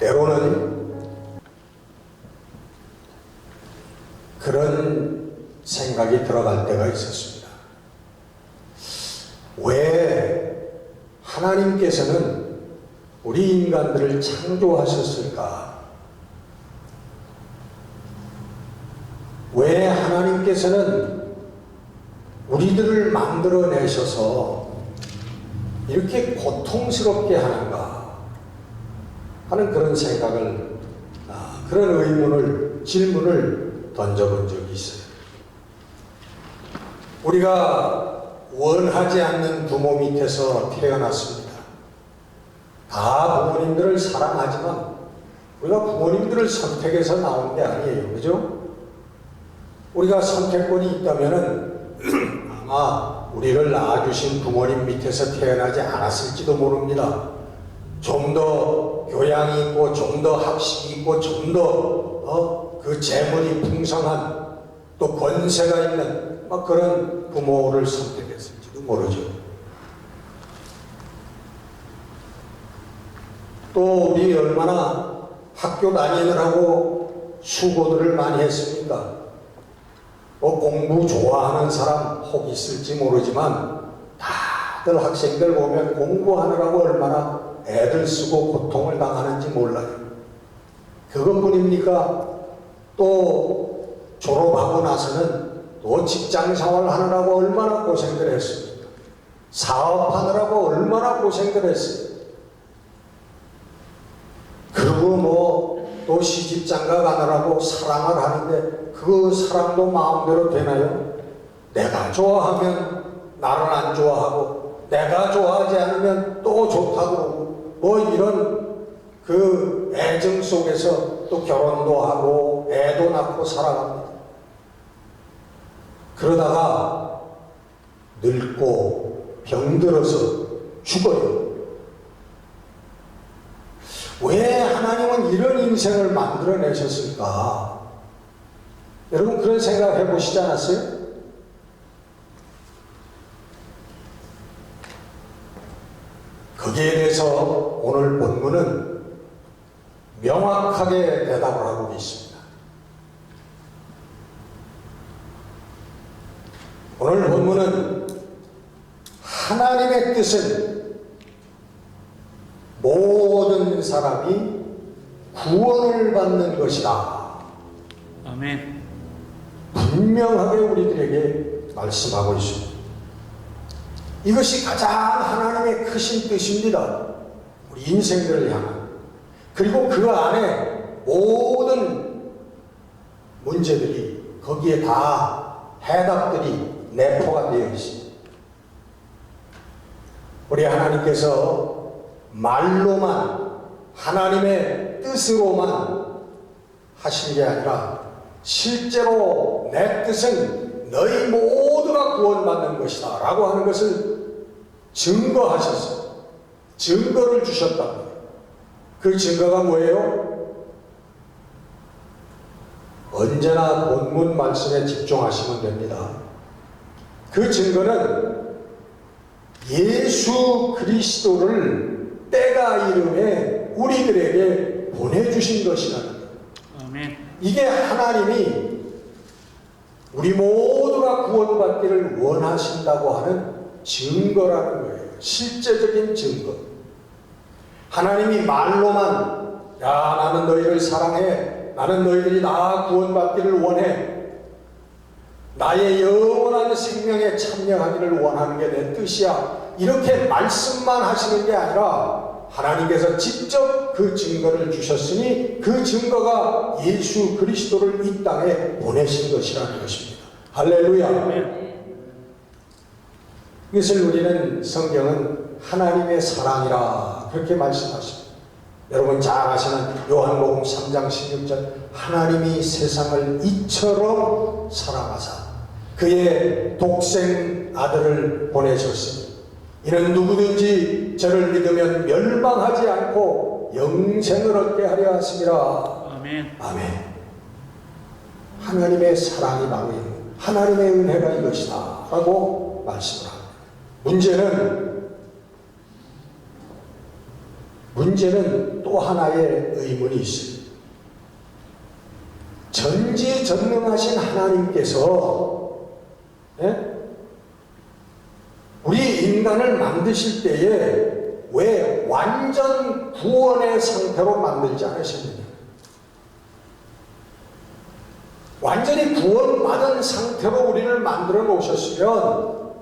때로는 그런 생각이 들어갈 때가 있었습니다. 왜 하나님께서는 우리 인간들을 창조하셨을까? 왜 하나님께서는 우리들을 만들어내셔서 이렇게 고통스럽게 하는가 하는 그런 생각을, 그런 의문을, 질문을 던져본 적이 있어요. 우리가 원하지 않는 부모 밑에서 태어났습니다. 다 부모님들을 사랑하지만 우리가 부모님들을 선택해서 나온 게 아니에요. 그죠? 우리가 선택권이 있다면은 아마 우리를 낳아주신 부모님 밑에서 태어나지 않았을지도 모릅니다. 좀 더 교양이 있고, 좀 더 학식이 있고, 좀 더 그 재물이 풍성한, 또 권세가 있는 그런 부모를 선택했을지도 모르죠. 또 우리 얼마나 학교 다니느라고 수고들을 많이 했습니까? 공부 좋아하는 사람 혹 있을지 모르지만 다들 학생들 보면 공부하느라고 얼마나 애들 쓰고 고통을 당하는지 몰라요. 그것뿐입니까? 또 졸업하고 나서는 또 직장생활 하느라고 얼마나 고생들 했습니까? 사업하느라고 얼마나 고생들 했어요. 그리고 또 시집장가 가느라고 사랑을 하는데 그 사랑도 마음대로 되나요? 내가 좋아하면 나는 안 좋아하고, 내가 좋아하지 않으면 또 좋다고 그러고, 이런 그 애정 속에서 또 결혼도 하고 애도 낳고 살아갑니다. 그러다가 늙고 병들어서 죽어요. 왜 하나님은 이런 인생을 만들어내셨을까? 여러분 그런 생각 해보시지 않았어요? 거기에 대해서 오늘 본문은 명확하게 대답을 하고 있습니다. 오늘 본문은 하나님의 뜻은 모든 사람이 구원을 받는 것이다. 아멘. 분명하게 우리들에게 말씀하고 있습니다. 이것이 가장 하나님의 크신 뜻입니다. 우리 인생들을 향한. 그리고 그 안에 모든 문제들이 거기에 다 해답들이 내포가 되어 있습니다. 우리 하나님께서 말로만, 하나님의 뜻으로만 하신 게 아니라 실제로 내 뜻은 너희 모두가 구원받는 것이다 라고 하는 것을 증거하셨어요. 증거를 주셨답니다. 그 증거가 뭐예요? 언제나 본문 말씀에 집중하시면 됩니다. 그 증거는 예수 그리스도를 때가 이름에 우리들에게 보내주신 것이라는 거예요. 아멘. 이게 하나님이 우리 모두가 구원받기를 원하신다고 하는 증거라는 거예요. 실제적인 증거. 하나님이 말로만 나는 너희를 사랑해, 나는 너희들이 다 구원받기를 원해, 나의 영원한 생명에 참여하기를 원하는 게 내 뜻이야, 이렇게 말씀만 하시는 게 아니라 하나님께서 직접 그 증거를 주셨으니 그 증거가 예수 그리스도를 이 땅에 보내신 것이라는 것입니다. 할렐루야. 이것을 우리는 성경은 하나님의 사랑이라 그렇게 말씀하십니다. 여러분 잘 아시는 요한복음 3장 16절, 하나님이 세상을 이처럼 사랑하사 그의 독생 아들을 보내셨으니 이는 누구든지 저를 믿으면 멸망하지 않고 영생을 얻게 하려 하심이라. 아멘. 아멘. 하나님의 사랑이 바로 하나님의 은혜가 이것이다 라고 문제는 또 하나의 의문이 있어요. 전지전능하신 하나님께서 우리 인간을 만드실 때에 왜 완전 구원의 상태로 만들지 않으셨느냐? 완전히 구원받은 상태로 우리를 만들어 놓으셨으면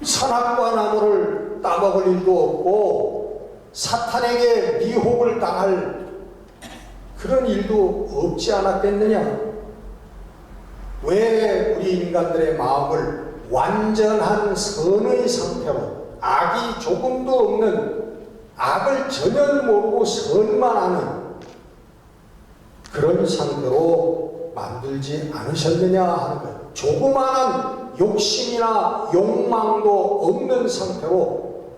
선악과 나무를 따먹을 일도 없고 사탄에게 미혹을 당할 그런 일도 없지 않았겠느냐? 왜 우리 인간들의 마음을 완전한 선의 상태로 악이 조금도 없는, 악을 전혀 모르고 선만 하는 그런 상태로 만들지 않으셨느냐 하는 거예요. 조그마한 욕심이나 욕망도 없는 상태로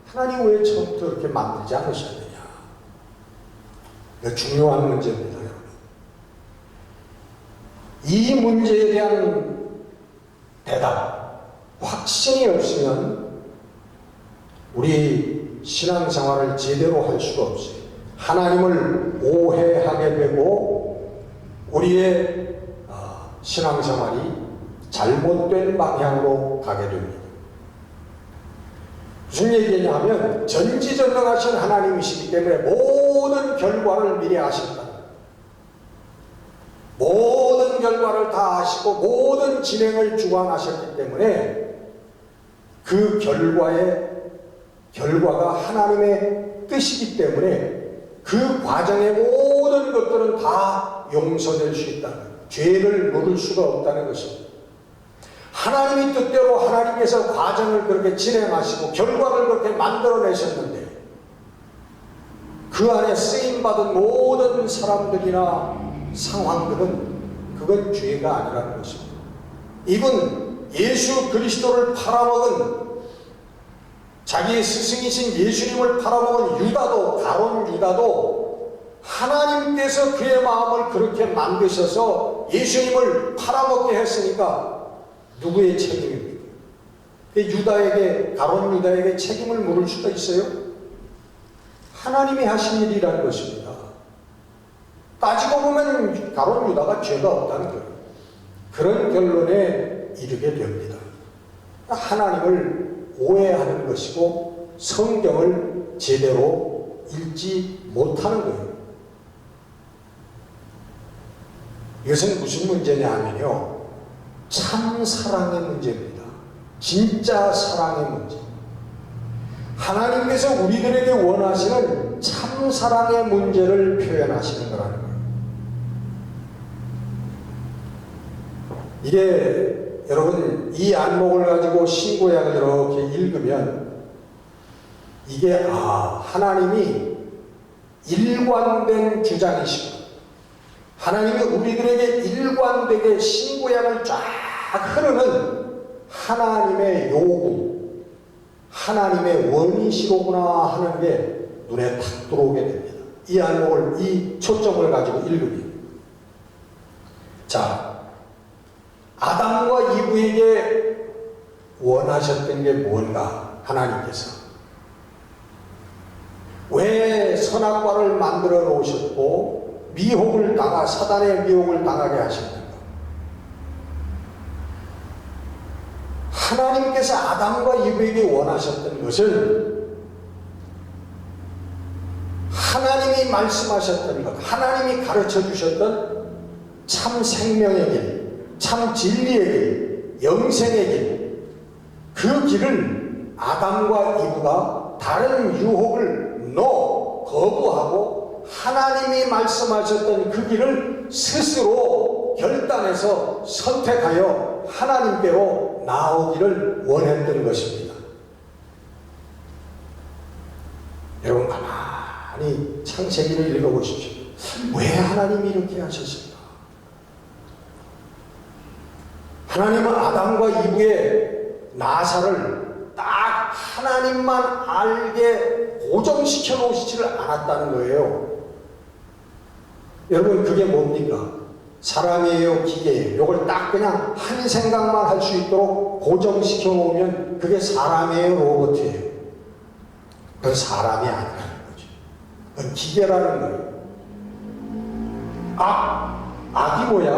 하나님 왜 처음부터 이렇게 만들지 않으셨느냐. 이거 중요한 문제입니다, 여러분. 이 문제에 대한 대답, 확신이 없으면 우리 신앙생활을 제대로 할 수가 없어요. 하나님을 오해하게 되고 우리의 신앙생활이 잘못된 방향으로 가게 됩니다. 무슨 얘기냐 하면 전지전능하신 하나님이시기 때문에 모든 결과를 미리 아신다. 모든 결과를 다 아시고 모든 진행을 주관하셨기 때문에 그 결과가 하나님의 뜻이기 때문에 그 과정의 모든 것들은 다 용서될 수 있다는 거예요. 죄를 물을 수가 없다는 것입니다. 하나님의 뜻대로 하나님께서 과정을 그렇게 진행하시고 결과를 그렇게 만들어내셨는데 그 안에 쓰임받은 모든 사람들이나 상황들은 그건 죄가 아니라는 것입니다. 이분 예수 그리스도를 팔아먹은, 자기의 스승이신 예수님을 팔아먹은 유다도, 가룟 유다도 하나님께서 그의 마음을 그렇게 만드셔서 예수님을 팔아먹게 했으니까 누구의 책임입니까? 유다에게, 가룟 유다에게 책임을 물을 수가 있어요? 하나님이 하신 일이라는 것입니다. 따지고 보면 가룟 유다가 죄가 없다는 거예요. 그런 결론에 이르게 됩니다. 하나님을 오해하는 것이고 성경을 제대로 읽지 못하는 거예요. 이것은 무슨 문제냐 하면요, 참 사랑의 문제입니다. 진짜 사랑의 문제. 하나님께서 우리들에게 원하시는 참 사랑의 문제를 표현하시는 거라는 거예요. 이게 여러분 이 안목을 가지고 신구약을 이렇게 읽으면 이게 하나님이 일관된 주장이시고 하나님이 우리들에게 일관되게 신구약을 쫙 흐르는 하나님의 요구, 하나님의 원이시로구나 하는 게 눈에 탁 들어오게 됩니다. 이 안목을, 이 초점을 가지고 읽으면, 자, 아담과 이브에게 원하셨던 게 뭔가? 하나님께서 왜 선악과를 만들어 놓으셨고 미혹을 사단의 미혹을 당하게 하셨는가? 하나님께서 아담과 이브에게 원하셨던 것은 하나님이 말씀하셨던 것, 하나님이 가르쳐 주셨던 참 생명의 길, 참 진리의 길, 영생의 길, 그 길을 아담과 이브가 다른 유혹을 거부하고 하나님이 말씀하셨던 그 길을 스스로 결단해서 선택하여 하나님께로 나오기를 원했던 것입니다. 여러분 가만히 창세기를 읽어보십시오. 왜 하나님이 이렇게 하셨을까? 하나님은 아담과 이브의 나사를 딱 하나님만 알게 고정시켜 놓으시지를 않았다는 거예요. 여러분 그게 뭡니까? 사람이에요, 기계예요? 이걸 딱 그냥 한 생각만 할 수 있도록 고정시켜 놓으면 그게 사람이에요, 로봇이에요? 그건 사람이 아니라는 거죠. 그건 기계라는 거예요. 악이 뭐야?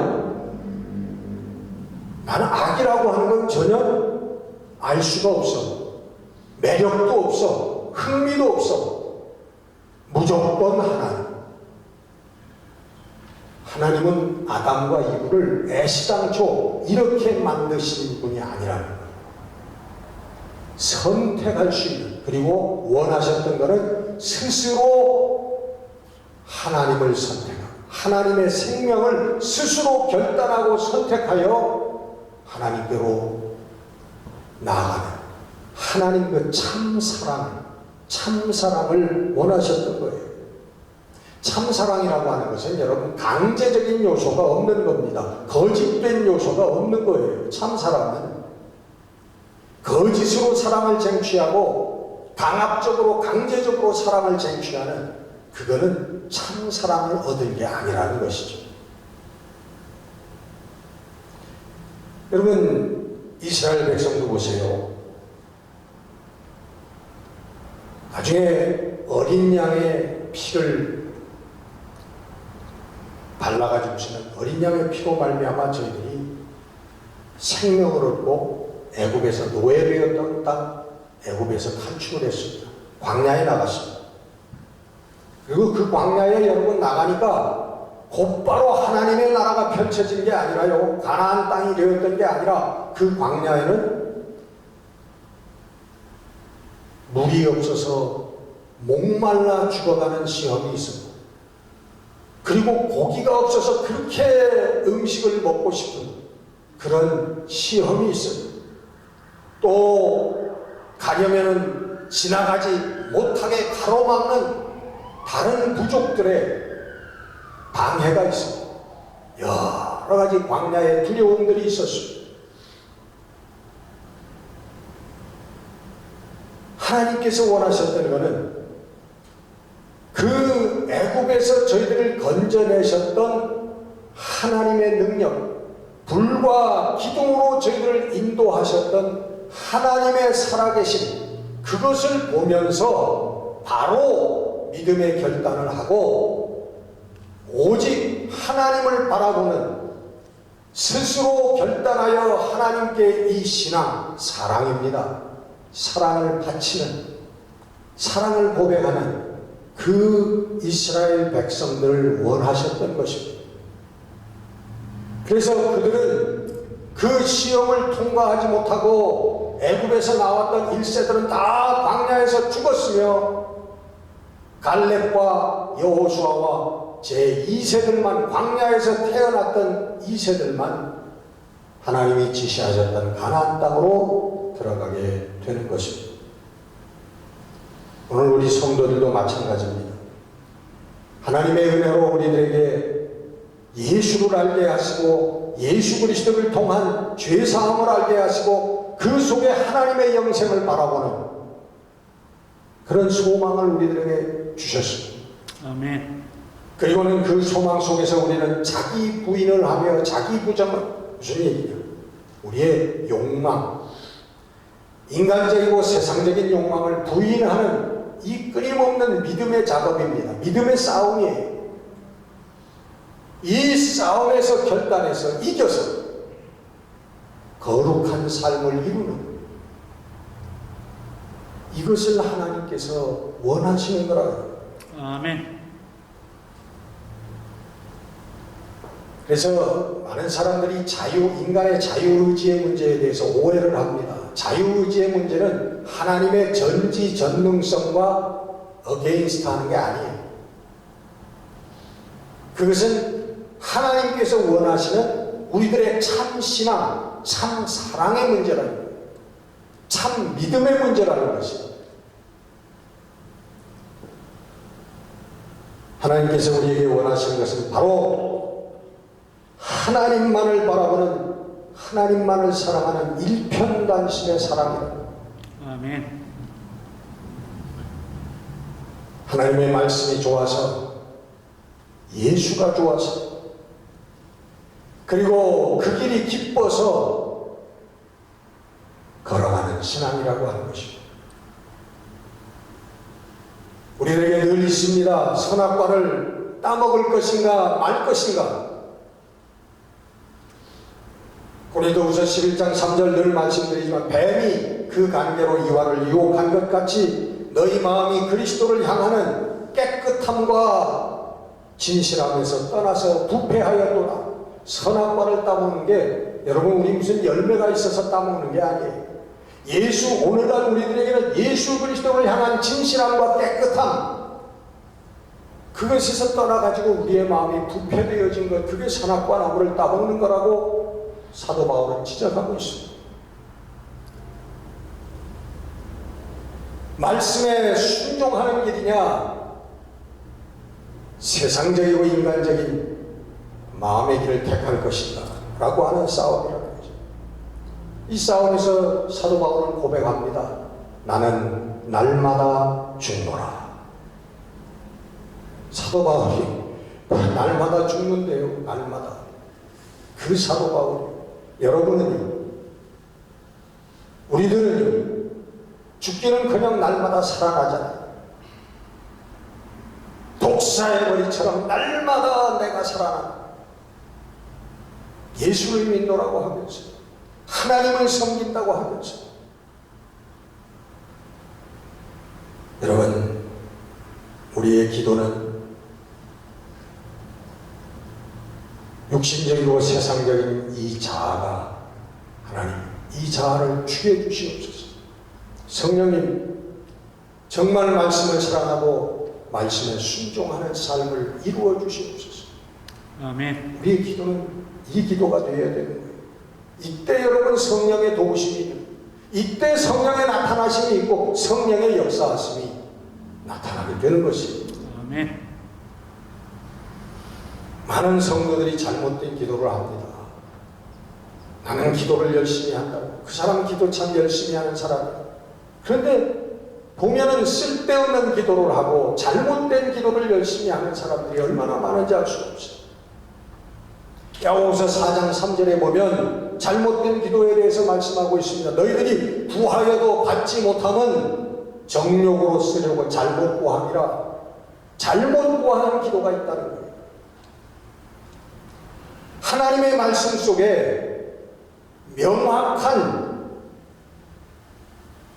나는 악이라고 하는 건 전혀 알 수가 없어. 매력도 없어. 흥미도 없어. 무조건 하나님. 하나님은 아담과 이브를 애시당초 이렇게 만드신 분이 아니라는 거예요. 선택할 수 있는, 그리고 원하셨던 것은 스스로 하나님을 선택하고 하나님의 생명을 스스로 결단하고 선택하여 하나님께로 나아가는 하나님 그 참사랑을 원하셨던 거예요. 참사랑이라고 하는 것은 여러분 강제적인 요소가 없는 겁니다. 거짓된 요소가 없는 거예요. 참사랑은 거짓으로 사랑을 쟁취하고 강압적으로 강제적으로 사랑을 쟁취하는, 그거는 참사랑을 얻은 게 아니라는 것이죠. 여러분 이스라엘 백성도 보세요. 나중에 어린 양의 피를 발라가지고서는 어린 양의 피로 말미암아 저희들이 생명을 얻고 애굽에서 노예되었던 땅, 애굽에서 탈출을 했습니다. 광야에 나갔습니다. 그리고 그 광야에 여러분 나가니까 곧바로 하나님의 나라가 펼쳐진 게 아니라요, 가나안 땅이 되었던 게 아니라 그 광야에는 물이 없어서 목말라 죽어가는 시험이 있습니다. 그리고 고기가 없어서 그렇게 음식을 먹고 싶은 그런 시험이 있습니다. 또 가려면은 지나가지 못하게 가로막는 다른 부족들의 방해가 있습니다. 여러 가지 광야의 두려움들이 있었습니다. 하나님께서 원하셨던 것은 그 애굽에서 저희들을 건져내셨던 하나님의 능력, 불과 기둥으로 저희들을 인도하셨던 하나님의 살아계심, 그것을 보면서 바로 믿음의 결단을 하고 오직 하나님을 바라보는, 스스로 결단하여 하나님께 이 신앙, 사랑입니다. 사랑을 바치는, 사랑을 고백하는 그 이스라엘 백성들을 원하셨던 것입니다. 그래서 그들은 그 시험을 통과하지 못하고 애굽에서 나왔던 1세들은 다 광야에서 죽었으며 갈렙과 여호수아와 제2세들만, 광야에서 태어났던 2세들만 하나님이 지시하셨던 가나안 땅으로 들어가게 되는 것입니다. 오늘 우리 성도들도 마찬가지입니다. 하나님의 은혜로 우리들에게 예수를 알게 하시고 예수 그리스도를 통한 죄사함을 알게 하시고 그 속에 하나님의 영생을 바라보는 그런 소망을 우리들에게 주셨습니다. 아멘. 그리고는 그 소망 속에서 우리는 자기 부인을 하며 자기 부정을, 무슨 얘기냐, 우리의 욕망, 인간적이고 세상적인 욕망을 부인하는 이 끊임없는 믿음의 작업입니다. 믿음의 싸움이에요. 이 싸움에서 결단해서 이겨서 거룩한 삶을 이루는, 이것을 하나님께서 원하시는 거라고요. 아멘. 그래서 많은 사람들이 인간의 자유의지의 문제에 대해서 오해를 합니다. 자유의지의 문제는 하나님의 전지전능성과 어게인스트 하는 게 아니에요. 그것은 하나님께서 원하시는 우리들의 참 신앙, 참 사랑의 문제라는 거예요. 참 믿음의 문제라는 것이에요. 하나님께서 우리에게 원하시는 것은 바로 하나님만을 바라보는, 하나님만을 사랑하는 일편단심의 사랑이다. 아멘. 하나님의 말씀이 좋아서, 예수가 좋아서, 그리고 그 길이 기뻐서 걸어가는 신앙이라고 하는 것입니다. 우리에게 늘 있습니다. 선악과를 따먹을 것인가 말 것인가. 고린도후서 11장 3절 늘 말씀드리지만 뱀이 그 관계로 이와를 유혹한 것 같이 너희 마음이 그리스도를 향하는 깨끗함과 진실함에서 떠나서 부패하였도다. 선악과를 따먹는 게 여러분 우리 무슨 열매가 있어서 따먹는 게 아니에요. 예수 오늘날 우리들에게는 예수 그리스도를 향한 진실함과 깨끗함 그것에서 떠나가지고 우리의 마음이 부패되어진 것 그게 선악과 나무를 따먹는 거라고 사도 바울은 지적하고 있습니다. 말씀에 순종하는 길이냐 세상적이고 인간적인 마음의 길을 택할 것인가 라고 하는 싸움이라는 거죠. 이 싸움에서 사도 바울은 고백합니다. 나는 날마다 죽노라. 사도 바울이 날마다 죽는데요. 날마다. 그 사도 바울이 여러분은요, 우리들은요, 죽기는 그냥 날마다 살아나잖아요. 독사의 머리처럼 날마다 내가 살아나. 예수를 믿노라고 하면서, 하나님을 섬긴다고 하면서. 여러분, 우리의 기도는 육신적이고 세상적인 이 자아가 하나님 이 자아를 죽여주시옵소서. 성령님 정말 말씀을 사랑하고 말씀에 순종하는 삶을 이루어 주시옵소서. 아멘. 우리의 기도는 이 기도가 되어야 되는 거예요. 이때 여러분 성령의 도우심이 이때 성령의 나타나심이 있고 성령의 역사하심이 나타나게 되는 것입니다. 아멘. 많은 성도들이 잘못된 기도를 합니다. 나는 기도를 열심히 한다고. 그 사람은 기도 참 열심히 하는 사람이에요. 그런데 보면은 쓸데없는 기도를 하고 잘못된 기도를 열심히 하는 사람들이 얼마나 많은지 알 수 없어요. 야고보서 4장 3절에 보면 잘못된 기도에 대해서 말씀하고 있습니다. 너희들이 구하여도 받지 못하면 정욕으로 쓰려고 잘못 구함이라. 잘못 구하는 기도가 있다는 거예요. 하나님의 말씀 속에 명확한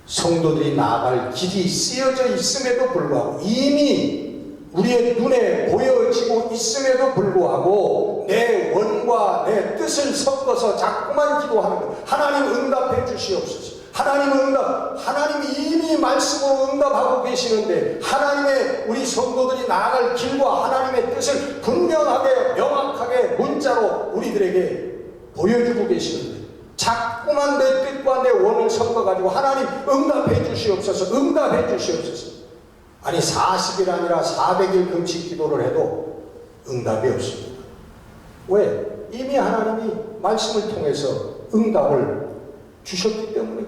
성도들이 나아갈 길이 쓰여져 있음에도 불구하고 이미 우리의 눈에 보여지고 있음에도 불구하고 내 원과 내 뜻을 섞어서 자꾸만 기도하는 것. 하나님 응답해 주시옵소서. 하나님이 이미 말씀으로 응답하고 계시는데 하나님의 우리 성도들이 나아갈 길과 하나님의 뜻을 분명하게 명확하게 문자로 우리들에게 보여주고 계시는데 자꾸만 내 뜻과 내 원을 섞어가지고 하나님 응답해 주시옵소서. 응답해 주시옵소서. 아니 40일 아니라 400일 금식 기도를 해도 응답이 없습니다. 왜? 이미 하나님이 말씀을 통해서 응답을 주셨기 때문에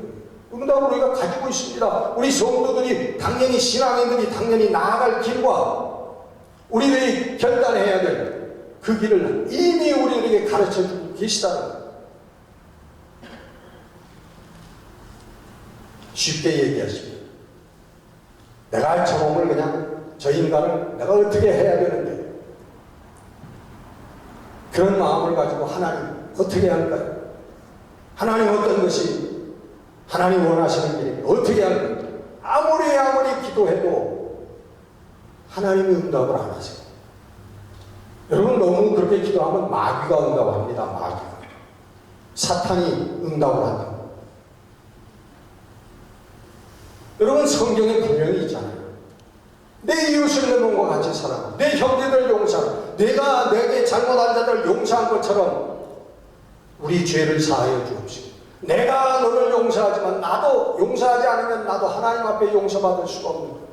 응답을 우리가 가지고 있습니다. 우리 성도들이 당연히 신앙인들이 당연히 나아갈 길과 우리들이 결단해야 될 그 길을 이미 우리에게 가르쳐 주고 계시다는 거예요. 쉽게 얘기하십니다. 내가 저놈을 그냥 저 인간을 내가 어떻게 해야 되는데 그런 마음을 가지고 하나님 어떻게 할까요? 하나님 어떤 것이 하나님 원하시는 길이 어떻게 할까요? 아무리 기도해도 하나님이 응답을 안 하세요. 여러분 너무 그렇게 기도하면 마귀가 응답합니다. 마귀가. 사탄이 응답을 한다. 여러분 성경에 분명히 있잖아요. 내 이웃을 내 몸과 같이 사랑하고 내 형제들 용서하고 내가 내게 잘못한 자들 용서한 것처럼 우리 죄를 사하여 주옵시고 내가 너를 용서하지만 나도 용서하지 않으면 나도 하나님 앞에 용서받을 수가 없는 거예요.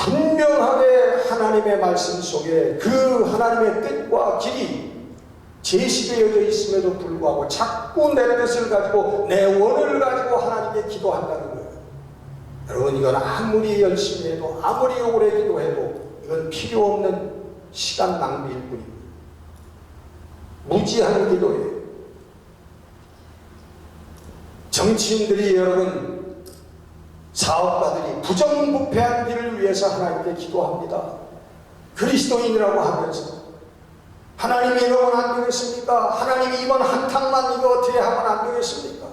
분명하게 하나님의 말씀 속에 그 하나님의 뜻과 길이 제시되어져 있음에도 불구하고 자꾸 내 뜻을 가지고 내 원을 가지고 하나님께 기도한다는 거예요. 여러분 이건 아무리 열심히 해도 아무리 오래 기도해도 이건 필요 없는 시간 낭비일 뿐입니다. 무지한 기도예요. 정치인들이 여러분 사업가들이 부정부패한 길을 위해서 하나님께 기도합니다. 그리스도인이라고 하면서 하나님이 이러면 안 되겠습니까? 하나님이 이번 한탕만 이거 어떻게 하면 안 되겠습니까?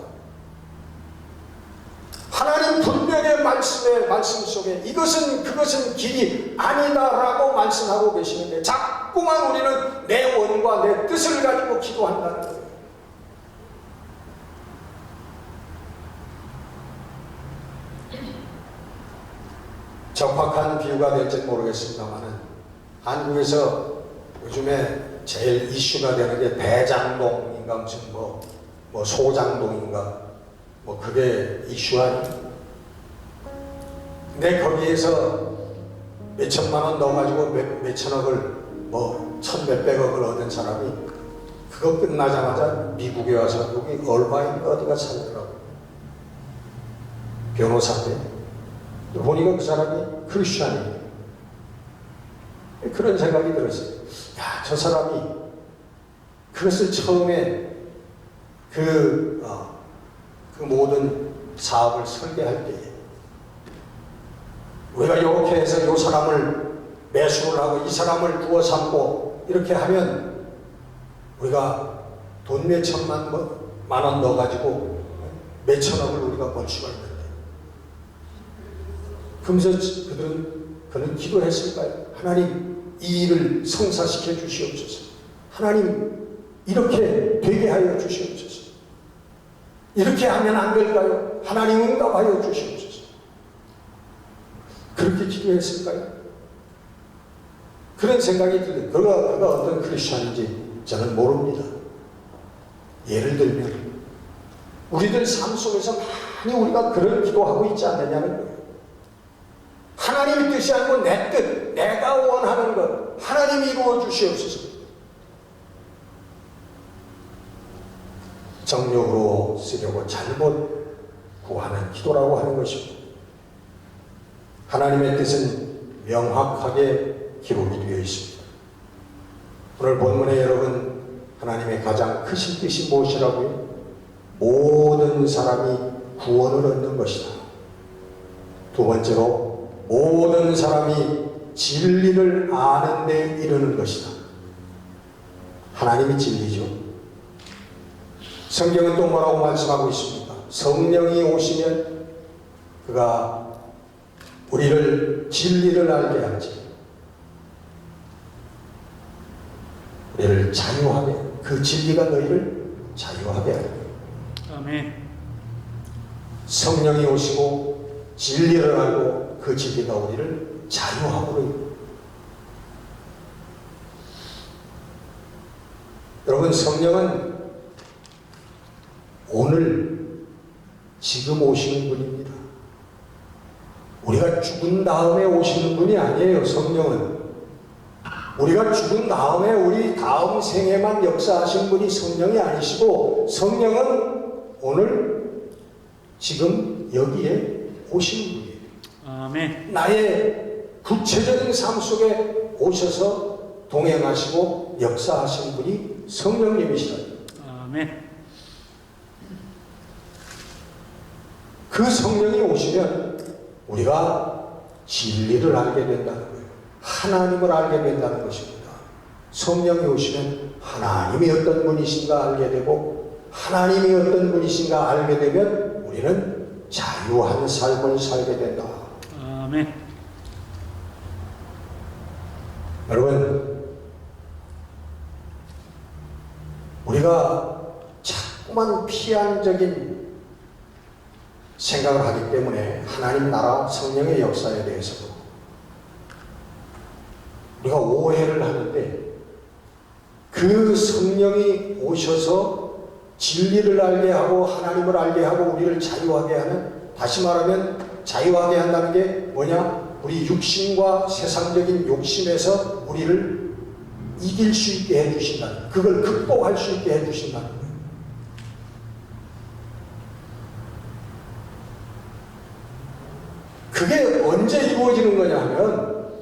하나님 분명의 말씀 속에 이것은 그것은 길이 아니다라고 말씀하고 계시는데 자꾸만 우리는 내 원과 내 뜻을 가지고 기도한다는 거예요. 적확한 비유가 될지 모르겠습니다만은 한국에서 요즘에 제일 이슈가 되는 게 대장동인가 무슨 뭐 소장동인가 뭐 그게 이슈 아니에요. 근데 거기에서 몇 천만 원 넣어가지고 몇 천억을 뭐 천몇백억을 얻은 사람이 그거 끝나자마자 미국에 와서 여기 얼마인 어디가 살더라고요. 변호사인데 보니까 그 사람이 크리스찬이에요. 그런 생각이 들었어요. 야, 저 사람이 그것을 처음에 그 모든 사업을 설계할 때에 우리가 이렇게 해서 이 사람을 매수를 하고 이 사람을 두어 삼고 이렇게 하면 우리가 돈 몇 천만 원 넣어가지고 몇 천억을 우리가 벌 수가 있는데 그러면서 그는 기도했을까요? 하나님 이 일을 성사시켜 주시옵소서. 하나님 이렇게 되게 하여 주시옵소서. 이렇게 하면 안 될까요? 하나님 응답하여 주시옵소서. 그렇게 기도했을까요? 그런 생각이 들어요. 그가 어떤 크리스찬인지 저는 모릅니다. 예를 들면 우리들 삶 속에서 많이 우리가 그런 기도하고 있지 않느냐는 거예요. 하나님의 뜻이 아니고 내 뜻, 내가 원하는 것 하나님이 이루어 주시옵소서. 정욕으로 쓰려고 잘못 구하는 기도라고 하는 것입니다. 하나님의 뜻은 명확하게 기록이 되어 있습니다. 오늘 본문에 여러분 하나님의 가장 크신 뜻이 무엇이라고요? 모든 사람이 구원을 얻는 것이다. 두 번째로 모든 사람이 진리를 아는 데 이르는 것이다. 하나님이 진리죠. 성경은 또 뭐라고 말씀하고 있습니까? 성령이 오시면 그가 우리를 진리를 알게 하지. 우리를 자유하게, 그 진리가 너희를 자유하게 하리. 아멘. 성령이 오시고 진리를 알고 그 진리가 우리를 자유함으로. 여러분, 성령은 오늘 지금 오시는 분입니다. 우리가 죽은 다음에 오시는 분이 아니에요. 성령은 우리가 죽은 다음에 우리 다음 생에만 역사하신 분이 성령이 아니시고, 성령은 오늘 지금 여기에 오시는 분이에요. 아멘. 나의 구체적인 삶 속에 오셔서 동행하시고 역사하신 분이 성령님이시다. 아멘. 그 성령이 오시면 우리가 진리를 알게 된다는 거예요. 하나님을 알게 된다는 것입니다. 성령이 오시면 하나님이 어떤 분이신가 알게 되고, 하나님이 어떤 분이신가 알게 되면 우리는 자유한 삶을 살게 된다. 아멘. 여러분, 우리가 자꾸만 피한적인 생각을 하기 때문에 하나님 나라 성령의 역사에 대해서도 우리가 오해를 하는데, 그 성령이 오셔서 진리를 알게 하고 하나님을 알게 하고 우리를 자유하게 하는, 다시 말하면 자유하게 한다는 게 뭐냐? 우리 육신과 세상적인 욕심에서 우리를 이길 수 있게 해주신다는, 그걸 극복할 수 있게 해주신다는 거예요. 그게 언제 이루어지는 거냐 하면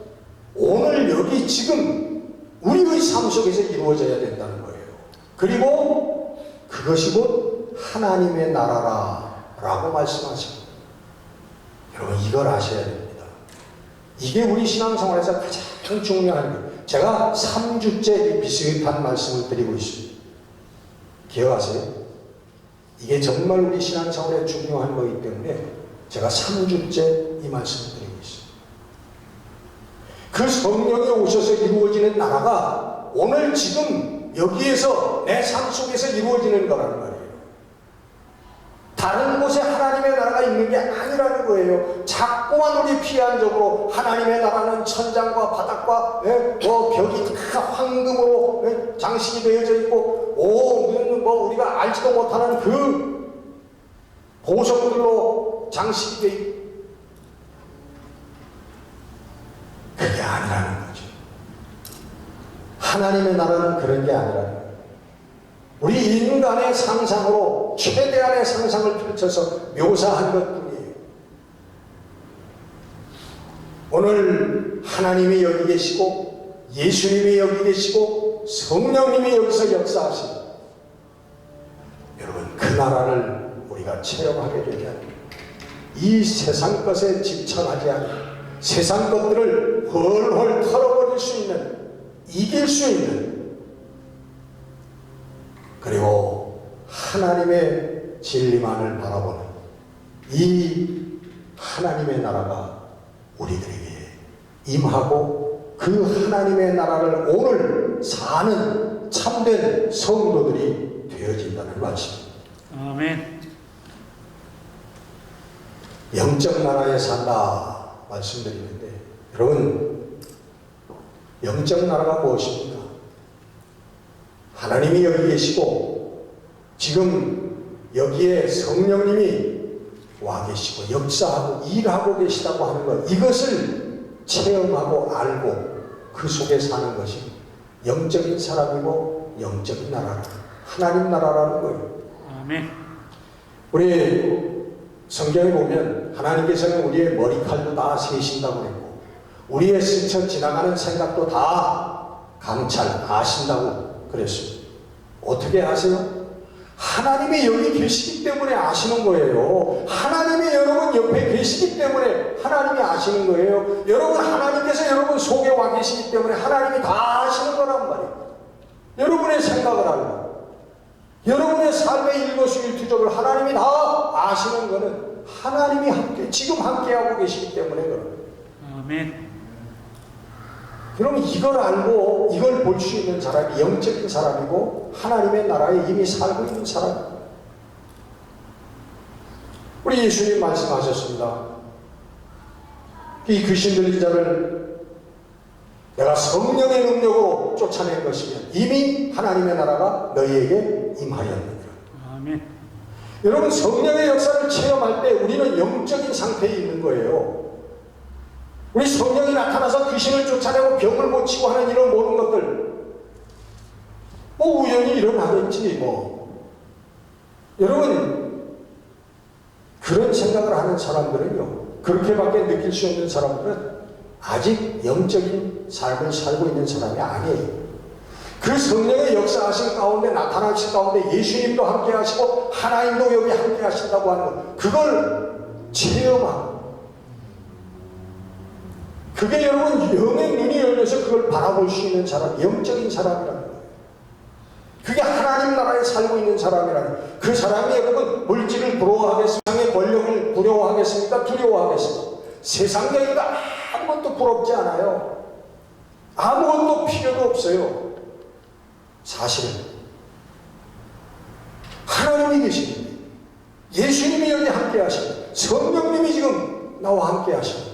오늘 여기 지금 우리의 삶 속에서 이루어져야 된다는 거예요. 그리고 그것이 곧 하나님의 나라라 라고 말씀하십니다. 여러분 이걸 아셔야 됩니다. 이게 우리 신앙생활에서 가장 중요한 거예요. 제가 3주째 비슷한 말씀을 드리고 있습니다. 기억하세요? 이게 정말 우리 신앙생활에 중요한 거기 때문에 제가 3주째 이 말씀을 드리고 있습니다. 그 성령이 오셔서 이루어지는 나라가 오늘 지금 여기에서 내 삶 속에서 이루어지는 거라는 말이에요. 다른 곳에 하나님의 나라가 있는 게 아니라는 거예요. 자꾸만 우리 피한적으로 하나님의 나라는 천장과 바닥과 벽이 다 황금으로 장식이 되어져 있고 무슨 우리가 알지도 못하는 그 보석들로 장식이 되어 있고 그게 아니라는 거죠. 하나님의 나라는 그런 게 아니라는 거예요. 우리 인간의 상상으로 최대한의 상상을 펼쳐서 묘사한 것뿐이에요. 오늘 하나님이 여기 계시고 예수님이 여기 계시고 성령님이 여기서 역사하시고 여러분 그 나라를 우리가 체험하게 되면 이 세상 것에 집착하지 않고 세상 것들을 헐헐 털어버릴 수 있는 이길 수 있는 그리고 하나님의 진리만을 바라보는 이 하나님의 나라가 우리들에게 임하고 그 하나님의 나라를 오늘 사는 참된 성도들이 되어진다는 말씀입니다. 아멘. 영적 나라에 산다 말씀드리는데 여러분 영적 나라가 무엇입니까? 하나님이 여기 계시고 지금 여기에 성령님이 와 계시고 역사하고 일하고 계시다고 하는 것 이것을 체험하고 알고 그 속에 사는 것이 영적인 사람이고 영적인 나라 하나님 나라라는 거예요. 아멘. 우리 성경에 보면 하나님께서는 우리의 머리칼도 다 세신다고 그랬고 우리의 스쳐 지나가는 생각도 다 감찰 아신다고 그랬습니다. 어떻게 아세요? 하나님이 여기 계시기 때문에 아시는 거예요. 하나님이 여러분 옆에 계시기 때문에 하나님이 아시는 거예요. 여러분 하나님께서 여러분 속에 와 계시기 때문에 하나님이 다 아시는 거란 말이에요. 여러분의 생각을 알고 여러분의 삶의 일거수일투족을 하나님이 다 아시는 거는 하나님이 함께 지금 함께하고 계시기 때문에 그런 거예요. 아멘. 그럼 이걸 알고 이걸 볼 수 있는 사람이 영적인 사람이고 하나님의 나라에 이미 살고 있는 사람입니다. 우리 예수님 말씀하셨습니다. 이 귀신 들린 자를 내가 성령의 능력으로 쫓아낸 것이면 이미 하나님의 나라가 너희에게 임하였느니라. 아멘. 여러분 성령의 역사를 체험할 때 우리는 영적인 상태에 있는 거예요. 우리 성령이 나타나서 귀신을 쫓아내고 병을 고치고 하는 이런 모든 것들 우연히 일어나겠지 여러분 그런 생각을 하는 사람들은요 그렇게밖에 느낄 수 없는 사람들은 아직 영적인 삶을 살고 있는 사람이 아니에요. 그 성령의 역사하신 가운데 나타나신 가운데 예수님도 함께 하시고 하나님도 여기 함께 하신다고 하는 것 그걸 체험하고 그게 여러분 영의 눈이 열려서 그걸 바라볼 수 있는 사람 영적인 사람이라는 거예요. 그게 하나님 나라에 살고 있는 사람이라는 거예요. 그 사람이 여러분 물질을 부러워하겠습니까? 세상의 권력을 두려워하겠습니까? 두려워하겠습니까? 세상적인 거 아무것도 부럽지 않아요. 아무것도 필요도 없어요. 사실은 하나님이 계시는데 예수님이 여기 함께 하시고 성령님이 지금 나와 함께 하시는데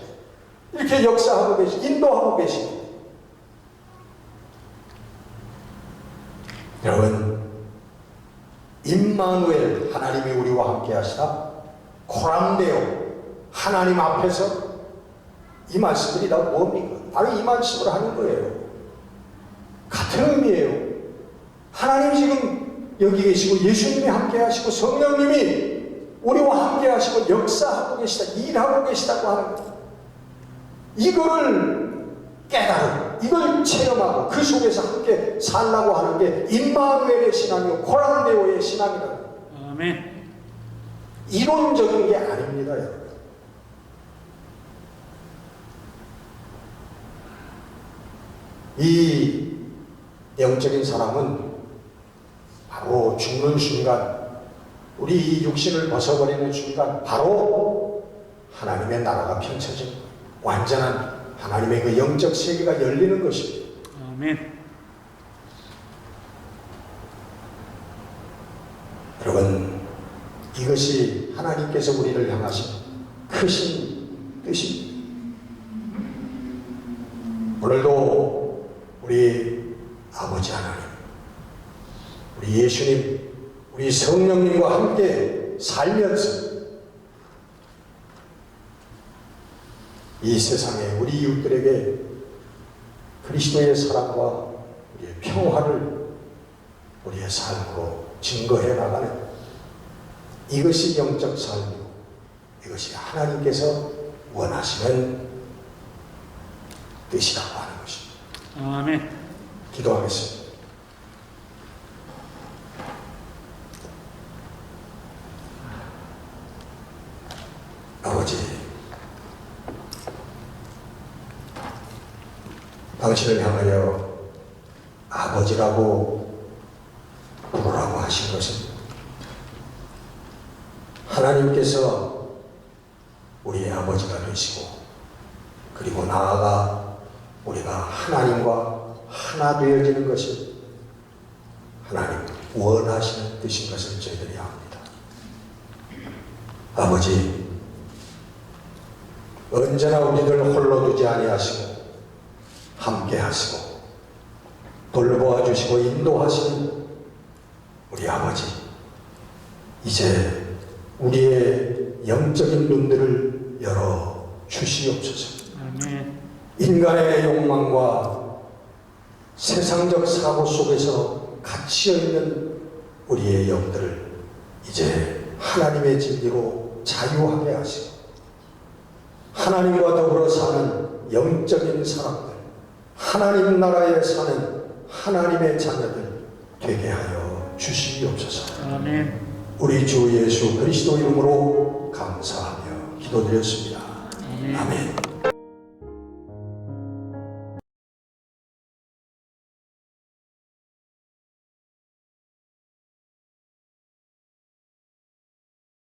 이렇게 역사하고 계시고 인도하고 계시는데 여러분 임마누엘 하나님이 우리와 함께 하시다 코람데오 하나님 앞에서 이 말씀들이 다 뭡니까? 바로 이 말씀을 하는 거예요. 같은 의미예요. 하나님이 지금 여기 계시고 예수님이 함께 하시고 성령님이 우리와 함께 하시고 역사하고 계시다 일하고 계시다고 하는 거예요. 이거를 깨달은 이걸 체험하고 그 속에서 함께 살라고 하는 게 임마누엘의 신앙이고 코람데오의 신앙이다. 아멘. 이론적인 게 아닙니다. 여러분. 이 영적인 사람은 바로 죽는 순간, 우리 이 육신을 벗어버리는 순간 바로 하나님의 나라가 펼쳐진 완전한 하나님의 그 영적 세계가 열리는 것입니다. 아멘. 여러분, 이것이 하나님께서 우리를 향하신 크신 뜻입니다. 오늘도 우리 아버지 하나님, 우리 예수님, 우리 성령님과 함께 살면서 이 세상에 우리 이웃들에게 그리스도의 사랑과 우리의 평화를 우리의 삶으로 증거해 나가는 이것이 영적 삶이고 이것이 하나님께서 원하시는 뜻이라고 하는 것입니다. 아멘. 기도하겠습니다. 아버지, 당신을 향하여 아버지라고 부르라고 하신 것은 하나님께서 우리의 아버지가 되시고 그리고 나아가 우리가 하나님과 하나 되어지는 것이 하나님 원하시는 뜻인 것을 저희들이 압니다. 아버지, 언제나 우리를 홀로 두지 아니하시고 함께 하시고 돌보아 주시고 인도하시는 우리 아버지, 이제 우리의 영적인 눈들을 열어 주시옵소서. 아멘. 인간의 욕망과 세상적 사고 속에서 갇혀 있는 우리의 영들을 이제 하나님의 진리로 자유하게 하시고 하나님과 더불어 사는 영적인 사람들, 하나님 나라에 사는 하나님의 자녀들 되게 하여 주시옵소서. 아멘. 우리 주 예수 그리스도 이름으로 감사하며 기도드렸습니다. 아멘. 아멘.